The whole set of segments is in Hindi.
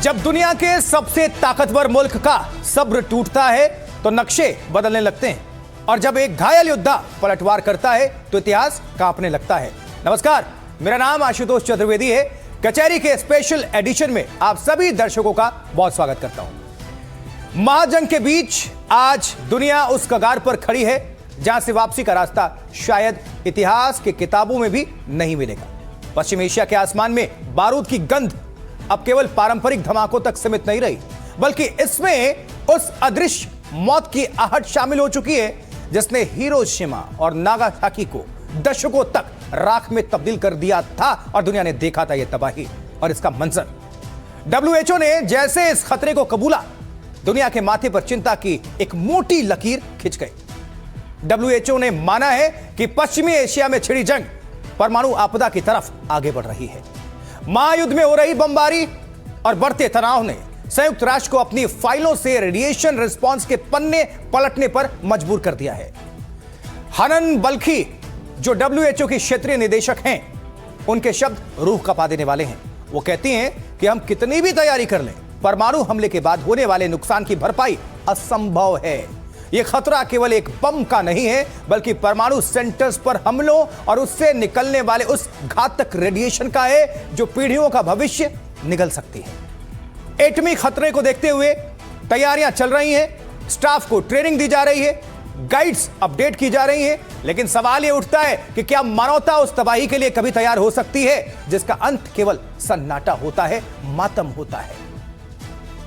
जब दुनिया के सबसे ताकतवर मुल्क का सब्र टूटता है तो नक्शे बदलने लगते हैं और जब एक घायल योद्धा पलटवार करता है तो इतिहास कांपने लगता है। नमस्कार, मेरा नाम आशुतोष चतुर्वेदी है। कचहरी के स्पेशल एडिशन में आप सभी दर्शकों का बहुत स्वागत करता हूं। महाजंग के बीच आज दुनिया उस कगार पर खड़ी है जहां से वापसी का रास्ता शायद इतिहास की किताबों में भी नहीं मिलेगा। पश्चिम एशिया के आसमान में बारूद की गंध अब केवल पारंपरिक धमाकों तक सीमित नहीं रही, बल्कि इसमें उस अदृश्य मौत की आहट शामिल हो चुकी है जिसने हिरोशिमा और नागासाकी को दशकों तक राख में तब्दील कर दिया था और दुनिया ने देखा था यह तबाही और इसका मंजर। WHO ने जैसे इस खतरे को कबूला, दुनिया के माथे पर चिंता की एक मोटी लकीर खिंच गई। WHO ने माना है कि पश्चिमी एशिया में छिड़ी जंग परमाणु आपदा की तरफ आगे बढ़ रही है। महायुद्ध में हो रही बमबारी और बढ़ते तनाव ने संयुक्त राष्ट्र को अपनी फाइलों से रेडिएशन रिस्पांस के पन्ने पलटने पर मजबूर कर दिया है। हनन बल्खी जो WHO की क्षेत्रीय निदेशक हैं, उनके शब्द रूह कपा देने वाले हैं। वो कहती हैं कि हम कितनी भी तैयारी कर लें, परमाणु हमले के बाद होने वाले नुकसान की भरपाई असंभव है। यह खतरा केवल एक बम का नहीं है, बल्कि परमाणु सेंटर्स पर हमलों और उससे निकलने वाले उस घातक रेडिएशन का है जो पीढ़ियों का भविष्य निगल सकती है। एटमी खतरे को देखते हुए तैयारियां चल रही हैं, स्टाफ को ट्रेनिंग दी जा रही है, गाइड्स अपडेट की जा रही हैं, लेकिन सवाल यह उठता है कि क्या मानवता उस तबाही के लिए कभी तैयार हो सकती है जिसका अंत केवल सन्नाटा होता है, मातम होता है।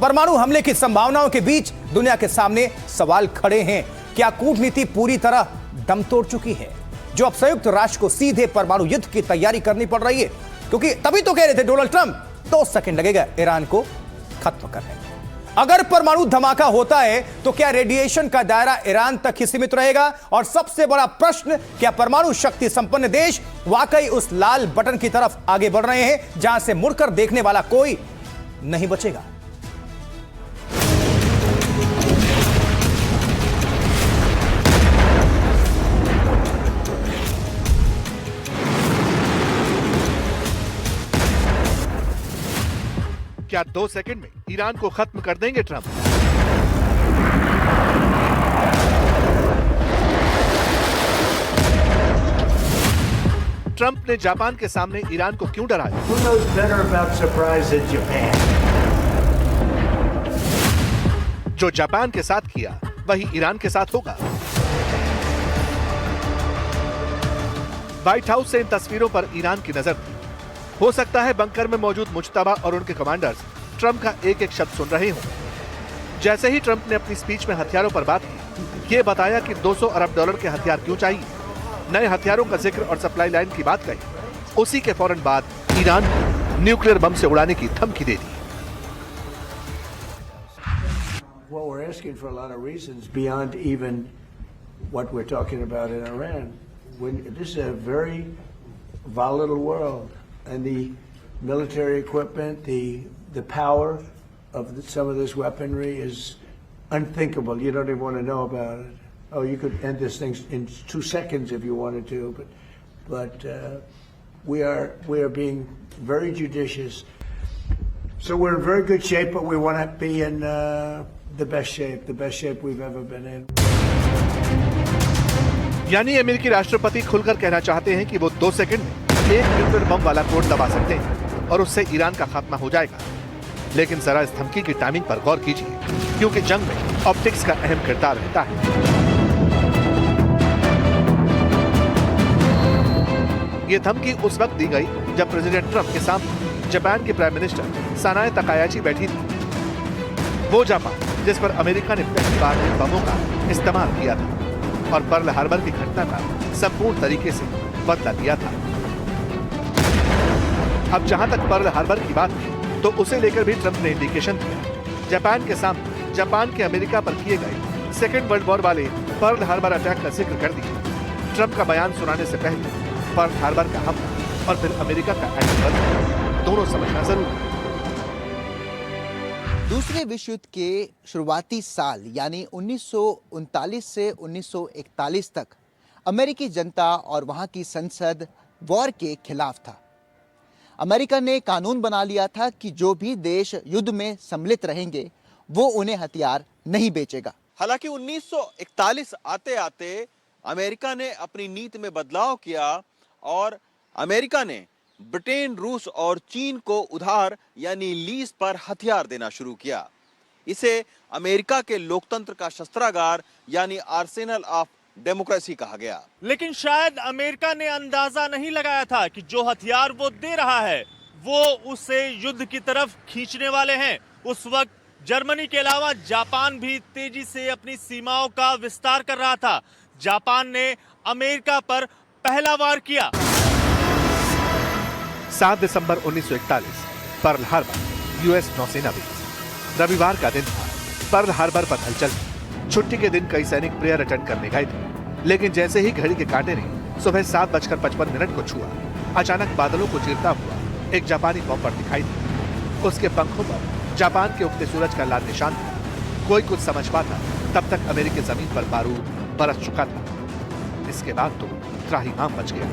परमाणु हमले की संभावनाओं के बीच दुनिया के सामने सवाल खड़े हैं। क्या कूटनीति पूरी तरह दम तोड़ चुकी है, जो अब संयुक्त राष्ट्र को सीधे परमाणु युद्ध की तैयारी करनी पड़ रही है? क्योंकि तभी तो कह रहे थे डोनाल्ड ट्रंप 2 सेकंड लगेगा ईरान को खत्म करने में। अगर परमाणु धमाका होता है तो क्या रेडिएशन का दायरा ईरान तक ही सीमित रहेगा? और सबसे बड़ा प्रश्न, क्या परमाणु शक्ति संपन्न देश वाकई उस लाल बटन की तरफ आगे बढ़ रहे हैं जहां से मुड़कर देखने वाला कोई नहीं बचेगा? क्या 2 सेकंड में ईरान को खत्म कर देंगे ट्रंप? ट्रंप ने जापान के सामने ईरान को क्यों डराया? Who knows better about surprise than Japan? जो जापान के साथ किया वही ईरान के साथ होगा। व्हाइट हाउस से इन तस्वीरों पर ईरान की नजर थी। हो सकता है बंकर में मौजूद मुज्तबा और उनके कमांडर्स ट्रंप का एक एक शब्द सुन रहे हों। जैसे ही ट्रंप ने अपनी स्पीच में हथियारों पर बात की, ये बताया कि $200 अरब के हथियार क्यों चाहिए, नए हथियारों का जिक्र और सप्लाई लाइन की बात कही, उसी के फौरन बाद ईरान को न्यूक्लियर बम से उड़ाने की धमकी दे दी। Well, we're asking for a lot of reasons beyond even what we're talking about in Iran. This is a very volatile world, and the military equipment, the power of some of this weaponry is unthinkable. You don't even want to know about it. Oh, you could end this thing in 2 seconds if you wanted to, but we are being very judicious. So we're in very good shape, but we want to be in the best shape we've ever been in. यानी अमेरिकी राष्ट्रपति खुलकर कहना चाहते हैं कि वो 2 सेकंड में एक न्यूक्लियर बम वाला कोड दबा सकते हैं और उससे ईरान का खात्मा हो जाएगा। लेकिन जरा इस धमकी की टाइमिंग पर गौर कीजिए, क्योंकि जंग में ऑप्टिक्स का अहम किरदार रहता है। ये धमकी उस वक्त दी गई जब प्रेसिडेंट ट्रंप के सामने जापान के प्राइम मिनिस्टर सनाए तकायाची बैठी थी। वो जापान जिस पर अमेरिका ने पहली बार इन बमों का इस्तेमाल किया था और पर्ल हार्बर की घटना का संपूर्ण तरीके से बदला लिया था। अब जहां तक पर्ल हार्बर की बात है, तो उसे लेकर भी ट्रंप ने इंडिकेशन दिया। जापान के सामने जापान के अमेरिका पर किए गए सेकेंड वर्ल्ड वॉर वाले पर्ल हार्बर अटैक का जिक्र कर दिया। ट्रंप का बयान सुनाने से पहले पर्ल हार्बर का हमला और फिर अमेरिका का एंटी दोनों समझना जरूरी है। दूसरे विश्व युद्ध के शुरुआती साल यानी 1939 से 1941 तक अमेरिकी जनता और वहां की संसद वॉर के खिलाफ था। अमेरिका ने कानून बना लिया था कि जो भी देश युद्ध में सम्मिलित रहेंगे वो उन्हें हथियार नहीं बेचेगा। हालांकि 1941 आते आते अमेरिका ने अपनी नीति में बदलाव किया और अमेरिका ने ब्रिटेन, रूस और चीन को उधार यानी लीज पर हथियार देना शुरू किया। इसे अमेरिका के लोकतंत्र का शस्त्रागार यानी आर्सेनल ऑफ डेमोक्रेसी कहा गया। लेकिन शायद अमेरिका ने अंदाजा नहीं लगाया था कि जो हथियार वो दे रहा है वो उसे युद्ध की तरफ खींचने वाले हैं। उस वक्त जर्मनी के अलावा जापान भी तेजी से अपनी सीमाओं का विस्तार कर रहा था। जापान ने अमेरिका पर पहला वार किया। 7 दिसंबर 1941 पर्ल हार्बर, यूएस नौसेना बेस। रविवार का दिन था। पर्ल हार्बर पर हलचल थी। छुट्टी के दिन कई सैनिक प्रेयर अटेंड करने गए थे, लेकिन जैसे ही घड़ी के कांटे ने सुबह 7:55 को छुआ, अचानक बादलों को चीरता हुआ एक जापानी बॉम्बर दिखाई दिया। उसके पंखों पर जापान के उगते सूरज का लाल निशान था। कोई कुछ समझ पाता तब तक अमेरिकी जमीन पर बारूद बरस चुका था। इसके बाद तो त्राहिमाम मच गया।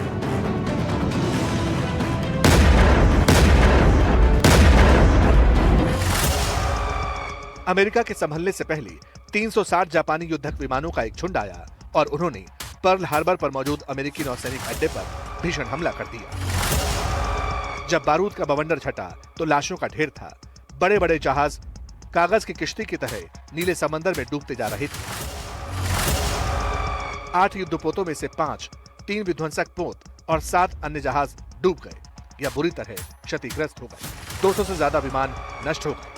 अमेरिका के संभलने से पहले 360 जापानी युद्धक विमानों का एक झुंड आया और उन्होंने पर्ल हार्बर पर मौजूद अमेरिकी नौसैनिक अड्डे पर भीषण हमला कर दिया। जब बारूद का बवंडर छटा तो लाशों का ढेर था। बड़े बड़े जहाज कागज की किश्ती की तरह नीले समंदर में डूबते जा रहे थे। 8 युद्धपोतों में से 5, 3 विध्वंसक पोत और 7 अन्य जहाज डूब गए या बुरी तरह क्षतिग्रस्त हो गए। 200 से ज्यादा विमान नष्ट हो गए।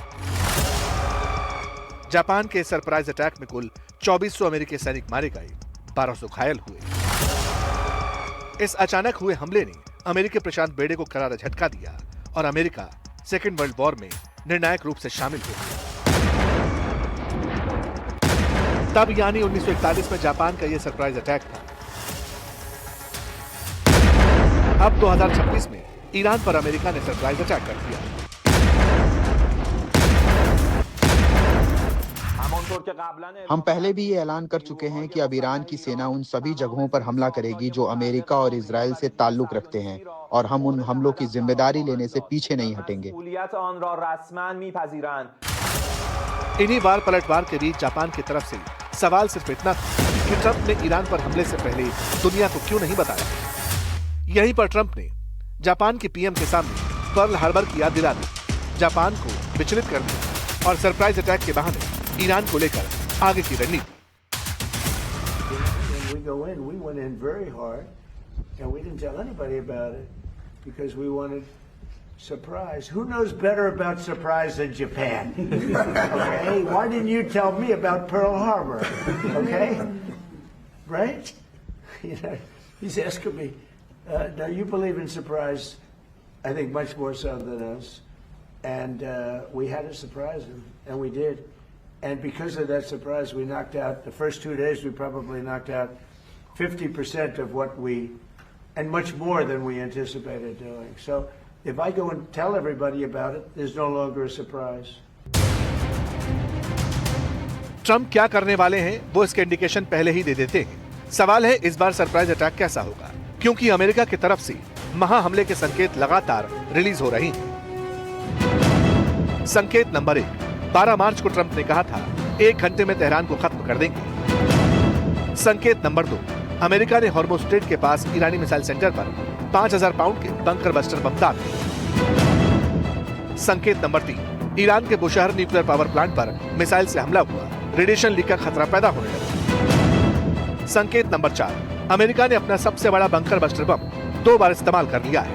जापान के सरप्राइज अटैक में कुल 2400 अमेरिकी सैनिक मारे गए, 1200 घायल हुए। इस अचानक हुए हमले ने अमेरिकी प्रशांत बेड़े को करारा झटका दिया और अमेरिका सेकेंड वर्ल्ड वॉर में निर्णायक रूप से शामिल हो गया। तब यानी 1941 में जापान का यह सरप्राइज अटैक था। अब 2026 में ईरान पर अमेरिका ने सरप्राइज अटैक कर दिया। हम पहले भी ये ऐलान कर चुके हैं कि अब ईरान की सेना उन सभी जगहों पर हमला करेगी जो अमेरिका और इजराइल से ताल्लुक रखते हैं और हम उन हमलों की जिम्मेदारी लेने से पीछे नहीं हटेंगे। इन्हीं वार पलटवार के बीच जापान की तरफ से सवाल सिर्फ इतना था कि ट्रंप ने ईरान पर हमले से पहले दुनिया को क्यों नहीं बताया। यहीं पर ट्रंप ने जापान के पीएम के सामने पर्ल हार्बर की याद दिला दी, जापान को विचलित कर दिया और सरप्राइज अटैक के बहाने ईरान को लेकर आगे की रणनीति। We went in very hard, and we didn't tell anybody about it because we wanted surprise. Who knows better about surprise than Japan? Okay, why didn't you tell me about Pearl Harbor? Okay, right? You know, he's asking me. Now you believe in surprise, I think much more so than us, and we had to surprise him, and we did. And because of that surprise, we knocked out, the first 2 days, we probably knocked out 50% of what we, and much more than we anticipated doing. So if I go and tell everybody about it, there's no longer a surprise. Trump क्या करने वाले हैं वो इसके इंडिकेशन पहले ही दे देते हैं। सवाल है इस बार सरप्राइज अटैक कैसा होगा, क्योंकि अमेरिका की तरफ से महा हमले के संकेत लगातार रिलीज हो रही हैं। संकेत नंबर 1, 12 मार्च को ट्रंप ने कहा था 1 घंटे में तेहरान को खत्म कर देंगे। संकेत नंबर 2, अमेरिका ने हॉर्मुज़ स्ट्रेट के पास ईरानी मिसाइल सेंटर पर 5000 पाउंड के बंकर बस्टर बम दाग दिए। संकेत नंबर 3, ईरान के बुशहर न्यूक्लियर पावर प्लांट पर मिसाइल से हमला हुआ, रेडिएशन लीक का खतरा पैदा होने लगा। संकेत नंबर 4, अमेरिका ने अपना सबसे बड़ा बंकर बस्टर बम 2 बार इस्तेमाल कर लिया है।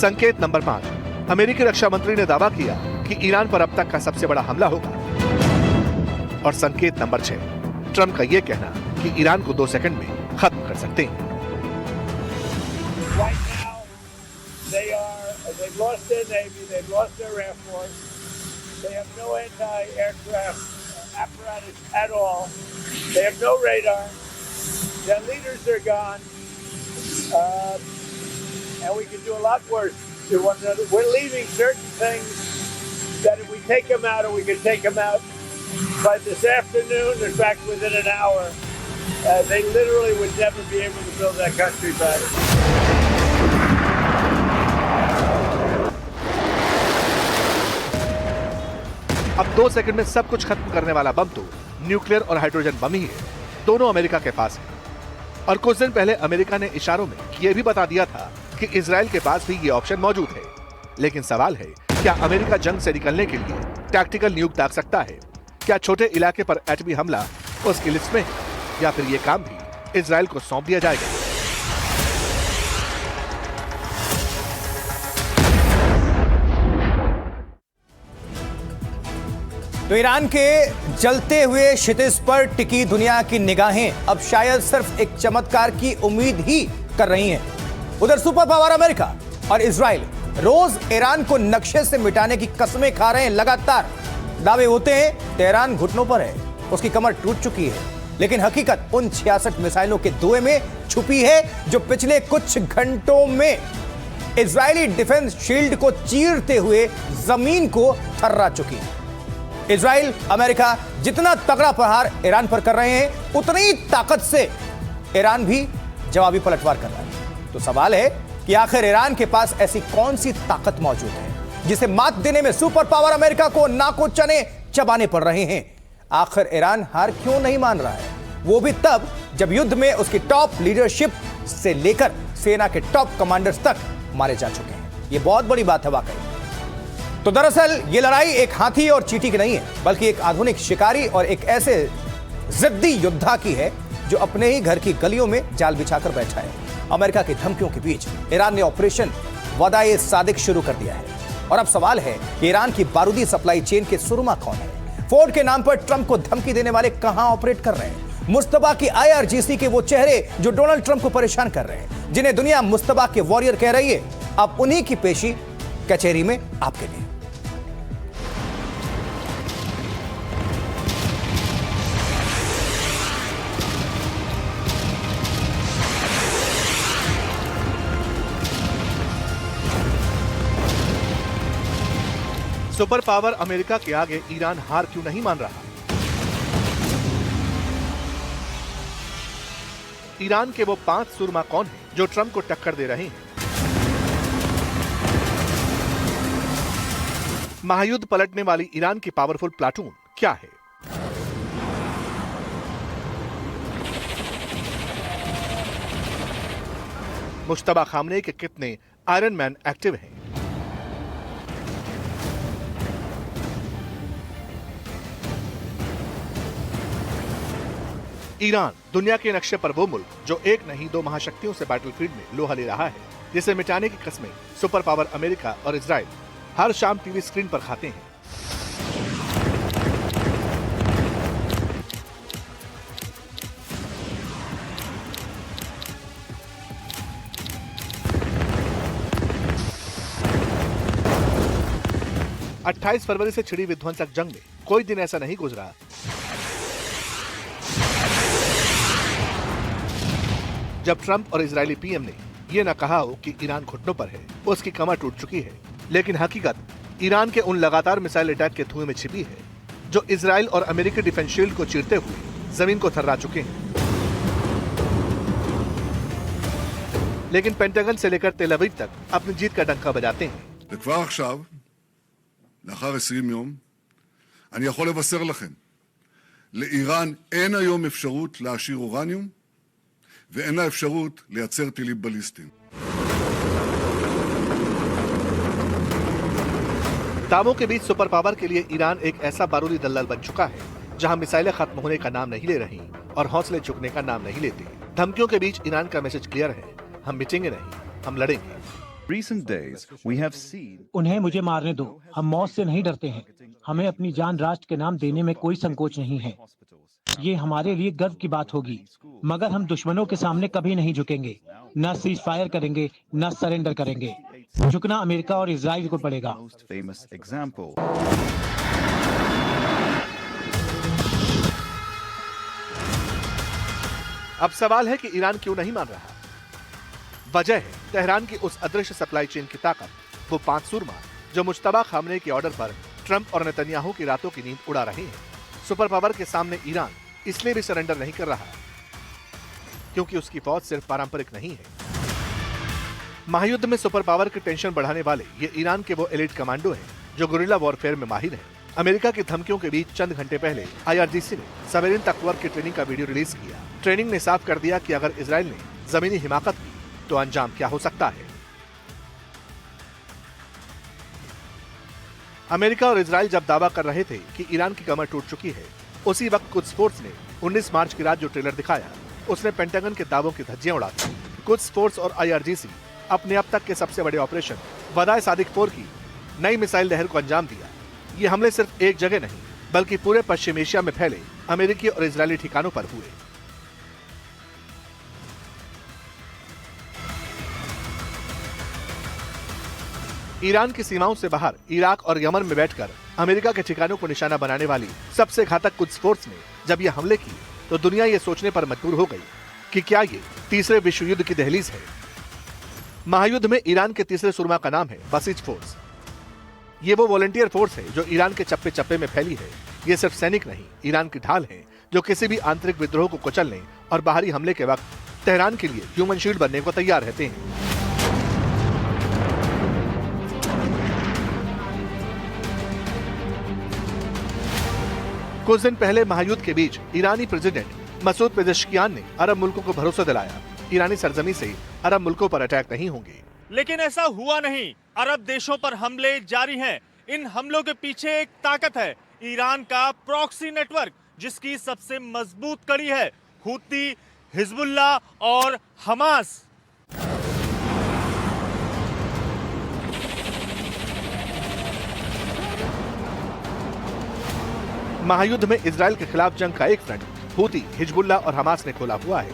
संकेत नंबर 5, अमेरिकी रक्षा मंत्री ने दावा किया कि ईरान पर अब तक का सबसे बड़ा हमला होगा। और संकेत नंबर 6, ट्रंप का यह कहना कि ईरान को 2 सेकंड में खत्म कर सकते हैं। Right now, they've lost their Navy, they've lost their Air Force, they have no anti-aircraft apparatus at all, they have no radar, their leaders are gone, and we can do a lot worse to one another. We're leaving certain things that if we take them out, or we can take them out by this afternoon, in fact within an hour, they literally would never be able to build that country back. अब 2 सेकंड में सब कुछ खत्म करने वाला बम तो न्यूक्लियर और हाइड्रोजन बम ही है। दोनों अमेरिका के पास है। और कुछ दिन पहले अमेरिका ने इशारों में यह भी बता दिया था कि इजराइल के पास भी ये ऑप्शन मौजूद है। लेकिन सवाल है, क्या अमेरिका जंग से निकलने के लिए टैक्टिकल न्यूक दाग सकता है? क्या छोटे इलाके पर एटमी हमला उसकी लिस्ट में, या फिर ये काम भी इजराइल को सौंप दिया जाएगा? तो ईरान के जलते हुए क्षितिज पर टिकी दुनिया की निगाहें अब शायद सिर्फ एक चमत्कार की उम्मीद ही कर रही हैं। उधर सुपर पावर अमेरिका और इजराइल रोज ईरान को नक्शे से मिटाने की कसमें खा रहे हैं। लगातार दावे होते हैं तेहरान घुटनों पर है, उसकी कमर टूट चुकी है, लेकिन हकीकत उन 66 मिसाइलों के धुएं में छुपी है जो पिछले कुछ घंटों में इजरायली डिफेंस शील्ड को चीरते हुए जमीन को थर्रा चुकी है। इजराइल, अमेरिका जितना तगड़ा प्रहार ईरान पर कर रहे हैं, उतनी ताकत से ईरान भी जवाबी पलटवार कर रहा है। तो सवाल है कि आखिर ईरान के पास ऐसी कौन सी ताकत मौजूद है जिसे मात देने में सुपर पावर अमेरिका को नाको चने चबाने पड़ रहे हैं? आखिर ईरान हार क्यों नहीं मान रहा है, वो भी तब जब युद्ध में उसकी टॉप लीडरशिप से लेकर सेना के टॉप कमांडर्स तक मारे जा चुके हैं। यह बहुत बड़ी बात है वाकई। तो दरअसल ये लड़ाई एक हाथी और चींटी की नहीं है, बल्कि एक आधुनिक शिकारी और एक ऐसे जिद्दी योद्धा की है जो अपने ही घर की गलियों में जाल बिछाकर बैठा है। अमेरिका की धमकियों के बीच ईरान ने ऑपरेशन वदाए सादिक शुरू कर दिया है। और अब सवाल है कि ईरान की बारूदी सप्लाई चेन के सुरमा कौन है? फोर्ड के नाम पर ट्रंप को धमकी देने वाले कहां ऑपरेट कर रहे हैं? मुस्तबा की IRGC के वो चेहरे जो डोनाल्ड ट्रंप को परेशान कर रहे हैं, जिन्हें दुनिया मुस्तबा के वॉरियर कह रही है, अब उन्हीं की पेशी कचहरी में आपके लिए। सुपर पावर अमेरिका के आगे ईरान हार क्यों नहीं मान रहा? ईरान के वो 5 सुरमा कौन हैं जो ट्रंप को टक्कर दे रहे हैं? महायुद्ध पलटने वाली ईरान की पावरफुल प्लाटून क्या है? मुश्तबा खामनेई के कितने आयरन मैन एक्टिव हैं? ईरान दुनिया के नक्शे पर वो मुल्क जो एक नहीं 2 महाशक्तियों से बैटलफील्ड में लोहा ले रहा है, जिसे मिटाने की कसमें सुपर पावर अमेरिका और इजराइल हर शाम टीवी स्क्रीन पर खाते हैं। अट्ठाईस फरवरी से छिड़ी विध्वंसक जंग में कोई दिन ऐसा नहीं गुजरा जब ट्रंप और इजरायली पीएम ने यह न कहा हो कि ईरान घुटनों पर है, उसकी कमर टूट चुकी है। लेकिन हकीकत ईरान के उन लगातार मिसाइल अटैक के धुएं में छिपी है जो इजराइल और अमेरिकी डिफेंस शील्ड को चीरते हुए जमीन को थर्रा चुके हैं। लेकिन पेंटागन से लेकर तेल अवीव तक अपनी जीत का डंका बजाते हैं। וכבר עכשיו, לאחר 20 יום, אני יכול לבשר לכם, לאיראן אין היום אפשרות להעשיר אורניום, ואין לה אפשרות לייצר טילים בליסטיים. दावों के बीच सुपर पावर के लिए ईरान एक ऐसा बारूदी दलदल बन चुका है जहां मिसाइलें खत्म होने का नाम नहीं ले रही और हौसले झुकने का नाम नहीं लेती। धमकियों के बीच ईरान का मैसेज क्लियर है, हम मिटेंगे नहीं, हम लड़ेंगे। उन्हें मुझे मारने दो, हम मौत से नहीं डरते हैं। हमें अपनी जान राष्ट्र के नाम देने में कोई संकोच नहीं है। ये हमारे लिए गर्व की बात होगी, मगर हम दुश्मनों के सामने कभी नहीं झुकेंगे, न सीज फायर करेंगे, न सरेंडर करेंगे। झुकना अमेरिका और इजराइल को पड़ेगा। अब सवाल है कि ईरान क्यों नहीं मान रहा? वजह है तेहरान की उस अदृश्य सप्लाई चेन की ताकत, वो 5 सुरमा जो मुश्तबा खामनेई के ऑर्डर पर ट्रंप और नेतन्याहू की रातों की नींद उड़ा रहे हैं। सुपर पावर के सामने ईरान इसलिए भी सरेंडर नहीं कर रहा क्योंकि उसकी फौज सिर्फ पारंपरिक नहीं है। महायुद्ध में सुपर पावर की टेंशन बढ़ाने वाले ये ईरान के वो एलिट कमांडो हैं जो गुरिल्ला वॉरफेयर में माहिर हैं। अमेरिका की धमकियों के बीच चंद घंटे पहले IRGC ने सबमरीन तकवर्क की ट्रेनिंग का वीडियो रिलीज किया। ट्रेनिंग ने साफ कर दिया कि अगर इजराइल ने जमीनी हिमाकत की तो अंजाम क्या हो सकता है। अमेरिका और इजराइल जब दावा कर रहे थे कि ईरान की कमर टूट चुकी है, उसी वक्त कुछ स्पोर्ट्स ने 19 मार्च की रात जो ट्रेलर दिखाया उसने पेंटागन के दावों की धज्जियां उड़ा दी। कुछ स्पोर्ट्स और IRGC अपने अब तक के सबसे बड़े ऑपरेशन वदाए सादिक 4 की नई मिसाइल लहर को अंजाम दिया। ये हमले सिर्फ एक जगह नहीं बल्कि पूरे पश्चिम एशिया में फैले अमेरिकी और इजरायली ठिकानों पर हुए। ईरान की सीमाओं से बाहर इराक और यमन में बैठकर अमेरिका के ठिकानों को निशाना बनाने वाली सबसे घातक कुछ फोर्स ने जब ये हमले किए तो दुनिया ये सोचने पर मजबूर हो गई कि क्या ये तीसरे विश्व युद्ध की दहलीज है। महायुद्ध में ईरान के तीसरे सुरमा का नाम है बसीज फोर्स। ये वो वॉलंटियर फोर्स है जो ईरान के चप्पे चप्पे में फैली है। ये सिर्फ सैनिक नहीं, ईरान की ढाल है जो किसी भी आंतरिक विद्रोह को कुचलने और बाहरी हमले के वक्त तेहरान के लिए ह्यूमन शील्ड बनने को तैयार रहते हैं। कुछ दिन पहले महायुद्ध के बीच ईरानी प्रेसिडेंट मसूद पेजेश्कियान ने अरब मुल्कों को भरोसा दिलाया ईरानी सरजमी से अरब मुल्कों पर अटैक नहीं होंगे। लेकिन ऐसा हुआ नहीं। अरब देशों पर हमले जारी हैं। इन हमलों के पीछे एक ताकत है, ईरान का प्रॉक्सी नेटवर्क, जिसकी सबसे मजबूत कड़ी है हूती, हिजबुल्लाह और हमास। महायुद्ध में इजराइल के खिलाफ जंग का एक फ्रंट हूती, हिजबुल्लाह और हमास ने खोला हुआ है।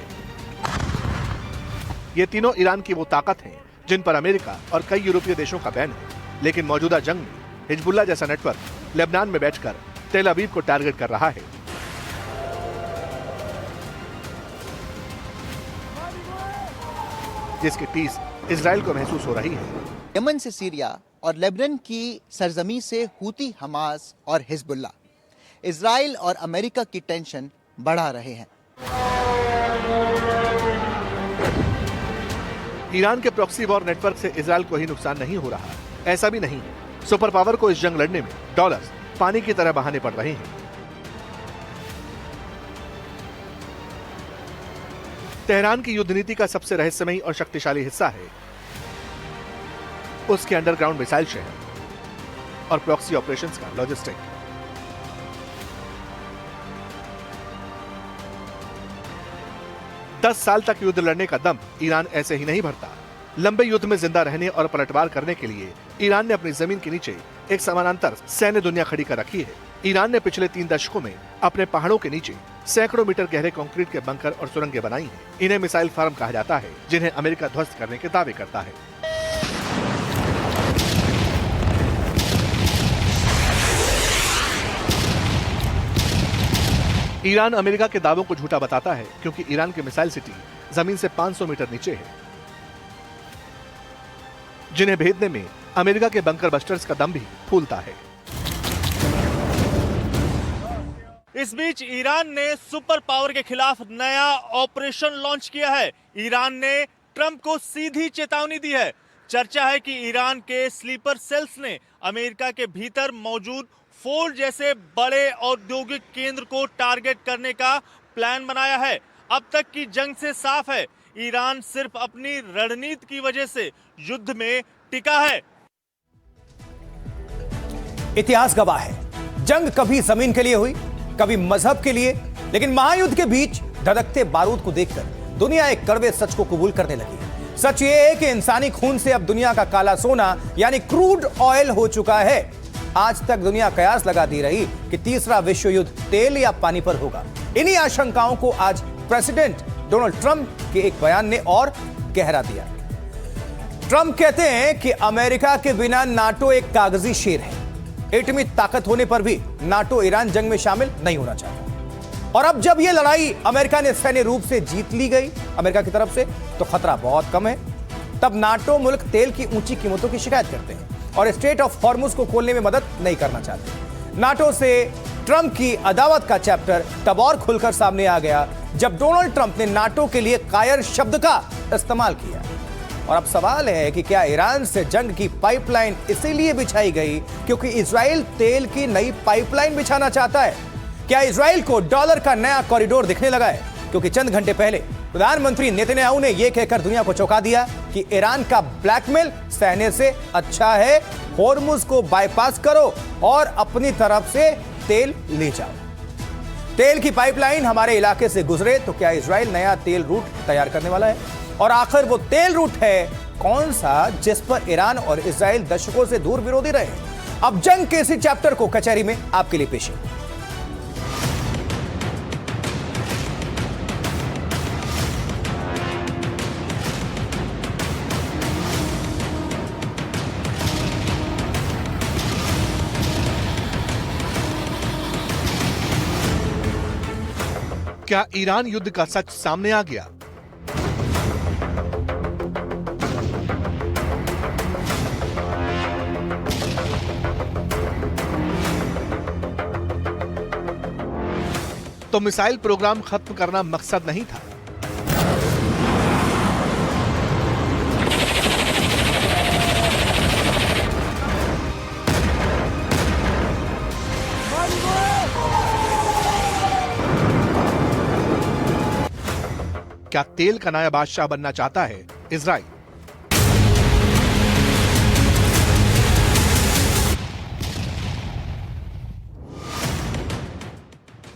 ये तीनों ईरान की वो ताकत हैं जिन पर अमेरिका और कई यूरोपीय देशों का बैन है। लेकिन मौजूदा जंग में हिजबुल्लाह जैसा नेटवर्क लेबनान में बैठकर तेल अवीव को टारगेट कर रहा है। जिसकी टीस इजराइल को महसूस हो रही है। यमन से सीरिया और लेबनान की सरजमी से हूती, हमास और हिजबुल्लाह इजराइल और अमेरिका की टेंशन बढ़ा रहे हैं। ईरान के प्रॉक्सी वॉर नेटवर्क से इजराइल को ही नुकसान नहीं हो रहा, ऐसा भी नहीं है। सुपर पावर को इस जंग लड़ने में डॉलर्स पानी की तरह बहाने पड़ रहे हैं। तेहरान की युद्ध नीति का सबसे रहस्यमयी और शक्तिशाली हिस्सा है उसके अंडरग्राउंड मिसाइल शहर और प्रॉक्सी ऑपरेशंस का लॉजिस्टिक। दस साल तक युद्ध लड़ने का दम ईरान ऐसे ही नहीं भरता। लंबे युद्ध में जिंदा रहने और पलटवार करने के लिए ईरान ने अपनी जमीन के नीचे एक समानांतर सैन्य दुनिया खड़ी कर रखी है। ईरान ने पिछले 3 दशकों में अपने पहाड़ों के नीचे सैकड़ों मीटर गहरे कंक्रीट के बंकर और सुरंगें बनाई हैं। इन्हें मिसाइल फार्म कहा जाता है, जिन्हें अमेरिका ध्वस्त करने के दावे करता है। ईरान अमेरिका के दावों को झूठा बताता है क्योंकि ईरान की मिसाइल सिटी जमीन से 500 मीटर नीचे है, जिन्हें भेदने में अमेरिका के बंकर बस्टर्स का दम भी फूलता है। इस बीच ईरान ने सुपर पावर के खिलाफ नया ऑपरेशन लॉन्च किया है। ईरान ने ट्रंप को सीधी चेतावनी दी है। चर्चा है कि ईरान के स्लीपर सेल्स ने अमेरिका के भीतर मौजूद फोर्ड जैसे बड़े औद्योगिक केंद्र को टारगेट करने का प्लान बनाया है। अब तक की जंग से साफ है, ईरान सिर्फ अपनी रणनीति की वजह से युद्ध में टिका है। इतिहास गवाह है, जंग कभी जमीन के लिए हुई, कभी मजहब के लिए, लेकिन महायुद्ध के बीच धधकते बारूद को देखकर दुनिया एक कड़वे सच को कबूल करने लगी। सच ये है कि इंसानी खून से अब दुनिया का काला सोना यानी क्रूड ऑयल हो चुका है। आज तक दुनिया कयास लगा दी रही कि तीसरा विश्व युद्ध तेल या पानी पर होगा। इन्हीं आशंकाओं को आज प्रेसिडेंट डोनाल्ड ट्रंप के एक बयान ने और गहरा दिया। ट्रंप कहते हैं कि अमेरिका के बिना नाटो एक कागजी शेर है। एटमी ताकत होने पर भी नाटो ईरान जंग में शामिल नहीं होना चाहता। और अब जब यह लड़ाई अमेरिका ने सैन्य रूप से जीत ली गई अमेरिका की तरफ से, तो खतरा बहुत कम है। तब नाटो मुल्क तेल की ऊंची कीमतों की शिकायत करते हैं और स्ट्रेट ऑफ हॉर्मुज को खोलने में मदद नहीं करना चाहते। नाटो से ट्रंप की अदावत का चैप्टर तब और खुलकर सामने आ गया जब डोनाल्ड ट्रंप ने नाटो के लिए कायर शब्द का इस्तेमाल किया। और अब सवाल है कि क्या ईरान से जंग की पाइपलाइन इसीलिए बिछाई गई क्योंकि इजराइल तेल की नई पाइपलाइन बिछाना चाहता है? क्या इजराइल को डॉलर का नया कॉरिडोर दिखने लगा है? क्योंकि चंद घंटे पहले प्रधानमंत्री नेतन्याहू ने यह कहकर दुनिया को चौंका दिया कि ईरान का ब्लैकमेल सहने से अच्छा है होर्मुज को बाईपास करो और अपनी तरफ से तेल ले जाओ। तेल की पाइपलाइन हमारे इलाके से गुजरे तो क्या इजराइल नया तेल रूट तैयार करने वाला है? और आखिर वो तेल रूट है कौन सा जिस पर ईरान और इजराइल दशकों से दूर विरोधी रहे? अब जंग के इसी चैप्टर को कचहरी में आपके लिए पेश है। क्या ईरान युद्ध का सच सामने आ गया? तो मिसाइल प्रोग्राम खत्म करना मकसद नहीं था। क्या तेल का नया बादशाह बनना चाहता है इजराइल?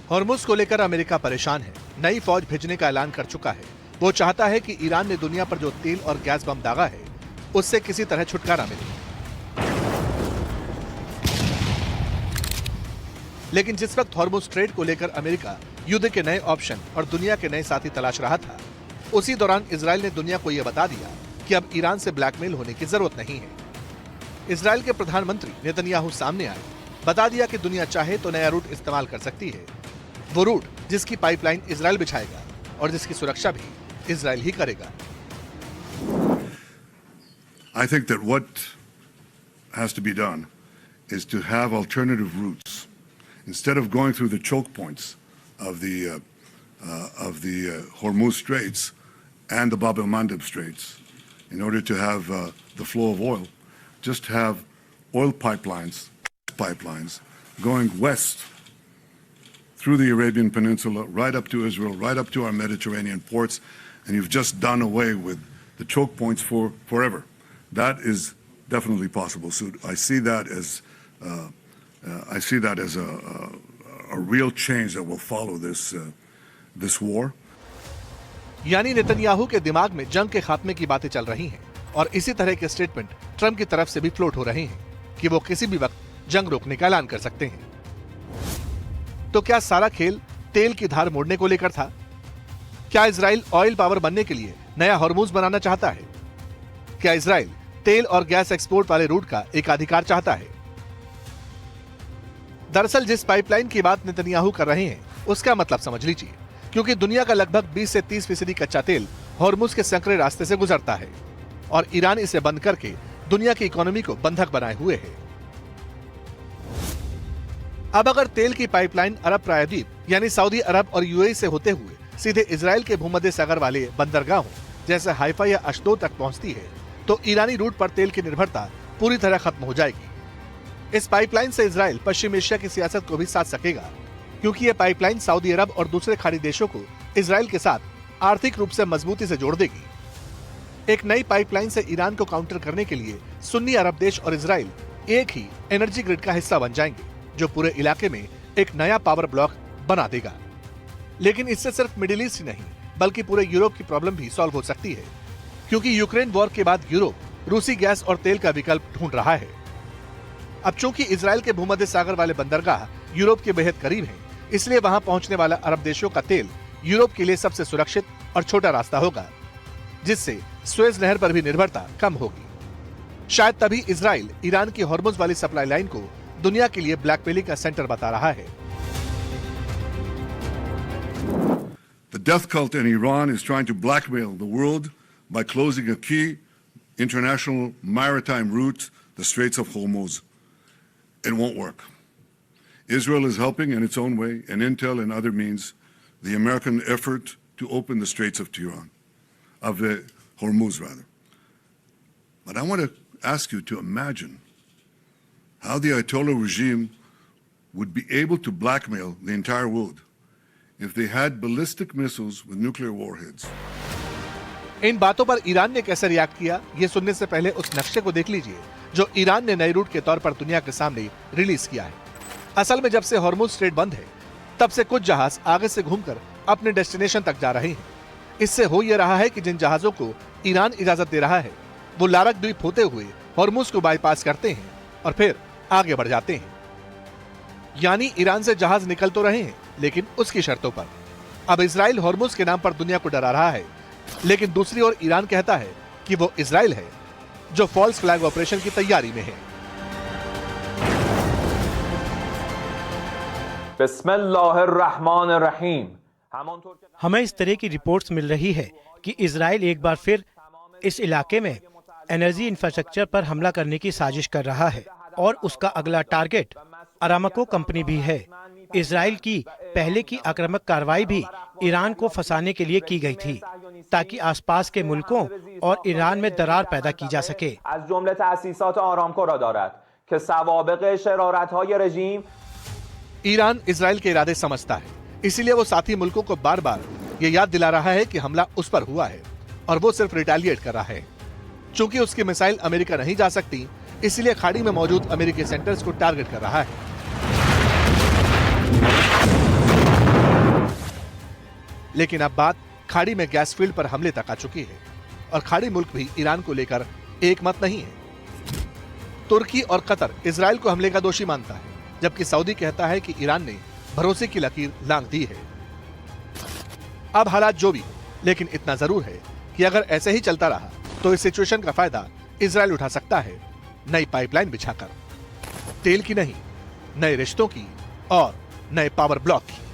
हॉर्मुज को लेकर अमेरिका परेशान है, नई फौज भेजने का ऐलान कर चुका है। वो चाहता है कि ईरान ने दुनिया पर जो तेल और गैस बम दागा है उससे किसी तरह छुटकारा मिले। लेकिन जिस वक्त हॉर्मुज स्ट्रेट को लेकर अमेरिका युद्ध के नए ऑप्शन और दुनिया के नए साथी तलाश रहा था, उसी दौरान इजराइल ने दुनिया को यह बता दिया कि अब ईरान से ब्लैकमेल होने की जरूरत नहीं है। इजराइल के प्रधानमंत्री नेतन्याहू सामने आए, बता दिया कि दुनिया चाहे तो नया रूट इस्तेमाल कर सकती है, वो रूट जिसकी पाइपलाइन इजराइल बिछाएगा और जिसकी सुरक्षा भी इजराइल ही करेगा। I think that what has to be done is to have alternative routes instead of going through the choke points of the Hormuz Straits and the Bab el-Mandeb Straits in order to have the flow of oil. Just have oil pipelines going west through the Arabian Peninsula, right up to Israel, right up to our Mediterranean ports, and you've just done away with the choke points forever. That is definitely possible. So I see that as a real change that will follow this war. यानी नेतन्याहू के दिमाग में जंग के खात्मे की बातें चल रही हैं और इसी तरह के स्टेटमेंट ट्रंप की तरफ से भी फ्लोट हो रहे हैं कि वो किसी भी वक्त जंग रोकने का ऐलान कर सकते हैं। तो क्या सारा खेल तेल की धार मोड़ने को लेकर था? क्या इजराइल ऑयल पावर बनने के लिए नया हॉर्मुज बनाना चाहता है? क्या इजराइल तेल और गैस एक्सपोर्ट वाले रूट का एकाधिकार चाहता है? दरअसल जिस पाइपलाइन की बात नेतन्याहू कर रहे हैं उसका मतलब समझ लीजिए, क्योंकि दुनिया का लगभग 20 से 30% कच्चा तेल हॉर्मुज के संकरे रास्ते से गुजरता है और ईरान इसे बंद करके दुनिया की इकोनॉमी को बंधक बनाए हुए है। अब अगर तेल की पाइपलाइन अरब प्रायद्वीप यानी सऊदी अरब और यूएई से होते हुए सीधे इजराइल के भूमध्य सागर वाले बंदरगाहों जैसे हाइफा या अशदोद तक पहुंचती है तो ईरानी रूट पर तेल की निर्भरता पूरी तरह खत्म हो जाएगी। इस पाइपलाइन से इजराइल पश्चिम एशिया की सियासत को भी साध सकेगा, क्योंकि यह पाइपलाइन सऊदी अरब और दूसरे खाड़ी देशों को इजराइल के साथ आर्थिक रूप से मजबूती से जोड़ देगी। एक नई पाइपलाइन से ईरान को काउंटर करने के लिए सुन्नी अरब देश और इजराइल एक ही एनर्जी ग्रिड का हिस्सा बन जाएंगे, जो पूरे इलाके में एक नया पावर ब्लॉक बना देगा। लेकिन इससे सिर्फ मिडिल ईस्ट ही नहीं बल्कि पूरे यूरोप की प्रॉब्लम भी सॉल्व हो सकती है, क्योंकि यूक्रेन वॉर के बाद यूरोप रूसी गैस और तेल का विकल्प ढूंढ रहा है। अब चूंकि इजराइल के भूमध्य सागर वाले बंदरगाह यूरोप के बेहद करीब हैं, इसलिए वहां पहुंचने वाला अरब देशों का तेल यूरोप के लिए सबसे सुरक्षित और छोटा रास्ता होगा, जिससे सुएज नहर पर भी निर्भरता कम होगी। शायद तभी इजराइल ईरान की हॉर्मुज वाली सप्लाई लाइन को दुनिया के लिए ब्लैकमेलिंग का सेंटर बता रहा है। The death cult in Iran is trying to blackmail the world by closing a key international maritime route, the Straits of Hormuz. It won't work. Israel is helping in its own way, and intel and other means, the American effort to open the Straits of Hormuz rather. But I want to ask you to imagine how the Ayatollah regime would be able to blackmail the entire world if they had ballistic missiles with nuclear warheads. इन बातों पर ईरान ने कैसे रिएक्ट किया, ये सुनने से पहले उस नक्शे को देख लीजिए जो ईरान ने नई रूट के तौर पर दुनिया के सामने रिलीज किया है। असल में जब से हॉर्मुज स्ट्रेट बंद है, तब से कुछ जहाज आगे से घूमकर अपने डेस्टिनेशन तक जा रहे हैं। इससे हो यह रहा है कि जिन जहाजों को ईरान इजाजत दे रहा है, वो लारक द्वीप होते हुए हॉर्मुज को बाईपास करते हैं और फिर आगे बढ़ जाते हैं। यानी ईरान से जहाज निकल तो रहे हैं, लेकिन उसकी शर्तों पर। अब इजराइल हॉर्मुज के नाम पर दुनिया को डरा रहा है, लेकिन दूसरी ओर ईरान कहता है कि वो इजराइल है जो फॉल्स फ्लैग ऑपरेशन की तैयारी में है। बिस्मिल्लाहिर्रहमानिर्रहीम। हमें इस तरह की रिपोर्ट्स मिल रही है कि इजराइल एक बार फिर इस इलाके में एनर्जी इंफ्रास्ट्रक्चर पर हमला करने की साजिश कर रहा है और उसका अगला टारगेट अरामको कंपनी भी है। इजराइल की पहले की आक्रामक कार्रवाई भी ईरान को फंसाने के लिए की गई थी, ताकि आसपास के मुल्कों और ईरान में दरार पैदा की जा सके। ईरान इजराइल के इरादे समझता है, इसीलिए वो साथी मुल्कों को बार बार ये याद दिला रहा है कि हमला उस पर हुआ है और वो सिर्फ रिटेलिएट कर रहा है। चूंकि उसकी मिसाइल अमेरिका नहीं जा सकती, इसलिए खाड़ी में मौजूद अमेरिकी सेंटर्स को टारगेट कर रहा है। लेकिन अब बात खाड़ी में गैस फील्ड पर हमले तक आ चुकी है और खाड़ी मुल्क भी ईरान को लेकर एक मत नहीं है। तुर्की और कतर इजराइल को हमले का दोषी मानता है, जबकि सऊदी कहता है कि ईरान ने भरोसे की लकीर लांघ दी है। अब हालात जो भी, लेकिन इतना जरूर है कि अगर ऐसे ही चलता रहा तो इस सिचुएशन का फायदा इजराइल उठा सकता है, नई पाइपलाइन बिछाकर। तेल की नहीं, नए रिश्तों की और नए पावर ब्लॉक की।